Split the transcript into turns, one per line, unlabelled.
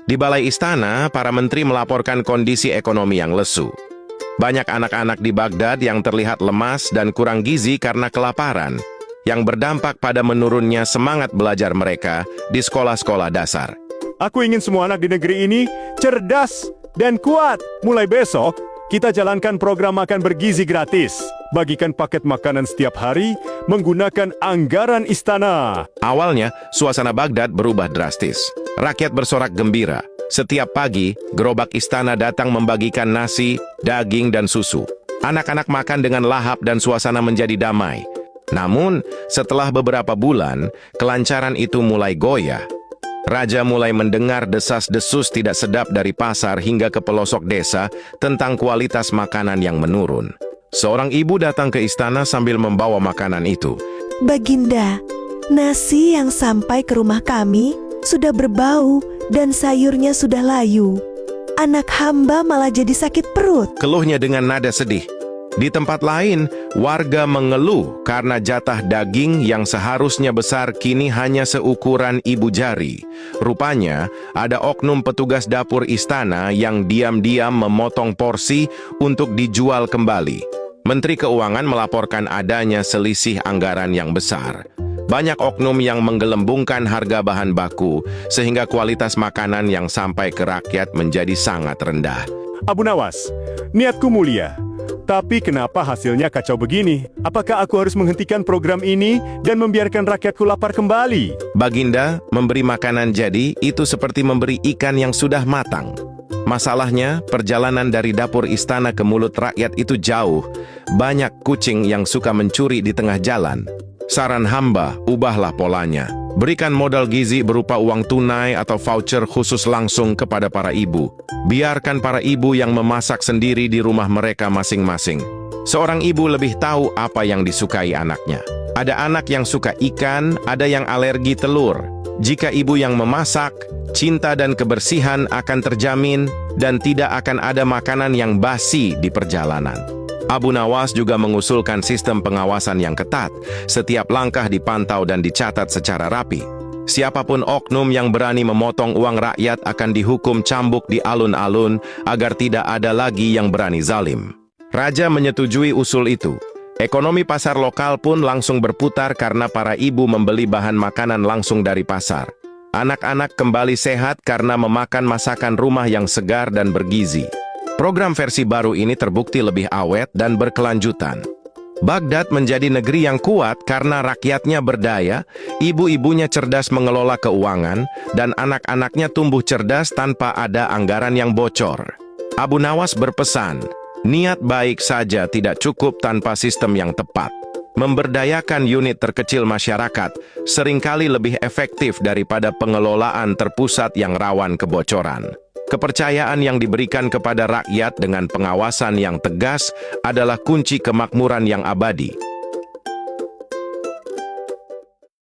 Di Balai Istana, para menteri melaporkan kondisi ekonomi yang lesu. Banyak anak-anak di Baghdad yang terlihat lemas dan kurang gizi karena kelaparan, yang berdampak pada menurunnya semangat belajar mereka di sekolah-sekolah dasar.
Aku ingin semua anak di negeri ini cerdas dan kuat. Mulai besok, kita jalankan program makan bergizi gratis. Bagikan paket makanan setiap hari menggunakan anggaran istana.
Awalnya, suasana Baghdad berubah drastis. Rakyat bersorak gembira. Setiap pagi, gerobak istana datang membagikan nasi, daging, dan susu. Anak-anak makan dengan lahap dan suasana menjadi damai. Namun, setelah beberapa bulan, kelancaran itu mulai goyah. Raja mulai mendengar desas-desus tidak sedap dari pasar hingga ke pelosok desa tentang kualitas makanan yang menurun. Seorang ibu datang ke istana sambil membawa makanan itu.
Baginda, nasi yang sampai ke rumah kami sudah berbau dan sayurnya sudah layu. Anak hamba malah jadi sakit perut.
Keluhnya dengan nada sedih. Di tempat lain, warga mengeluh karena jatah daging yang seharusnya besar kini hanya seukuran ibu jari. Rupanya, ada oknum petugas dapur istana yang diam-diam memotong porsi untuk dijual kembali. Menteri Keuangan melaporkan adanya selisih anggaran yang besar. Banyak oknum yang menggelembungkan harga bahan baku, sehingga kualitas makanan yang sampai ke rakyat menjadi sangat rendah.
Abu Nawas, niatku mulia. Tapi kenapa hasilnya kacau begini? Apakah aku harus menghentikan program ini dan membiarkan rakyatku lapar kembali?
Baginda, memberi makanan jadi itu seperti memberi ikan yang sudah matang. Masalahnya, perjalanan dari dapur istana ke mulut rakyat itu jauh. Banyak kucing yang suka mencuri di tengah jalan. Saran hamba, ubahlah polanya. Berikan modal gizi berupa uang tunai atau voucher khusus langsung kepada para ibu. Biarkan para ibu yang memasak sendiri di rumah mereka masing-masing. Seorang ibu lebih tahu apa yang disukai anaknya. Ada anak yang suka ikan, ada yang alergi telur. Jika ibu yang memasak, cinta dan kebersihan akan terjamin dan tidak akan ada makanan yang basi di perjalanan. Abu Nawas juga mengusulkan sistem pengawasan yang ketat. Setiap langkah dipantau dan dicatat secara rapi. Siapapun oknum yang berani memotong uang rakyat akan dihukum cambuk di alun-alun agar tidak ada lagi yang berani zalim. Raja menyetujui usul itu. Ekonomi pasar lokal pun langsung berputar karena para ibu membeli bahan makanan langsung dari pasar. Anak-anak kembali sehat karena memakan masakan rumah yang segar dan bergizi. Program versi baru ini terbukti lebih awet dan berkelanjutan. Baghdad menjadi negeri yang kuat karena rakyatnya berdaya, ibu-ibunya cerdas mengelola keuangan, dan anak-anaknya tumbuh cerdas tanpa ada anggaran yang bocor. Abu Nawas berpesan, niat baik saja tidak cukup tanpa sistem yang tepat. Memberdayakan unit terkecil masyarakat seringkali lebih efektif daripada pengelolaan terpusat yang rawan kebocoran. Kepercayaan yang diberikan kepada rakyat dengan pengawasan yang tegas adalah kunci kemakmuran yang abadi.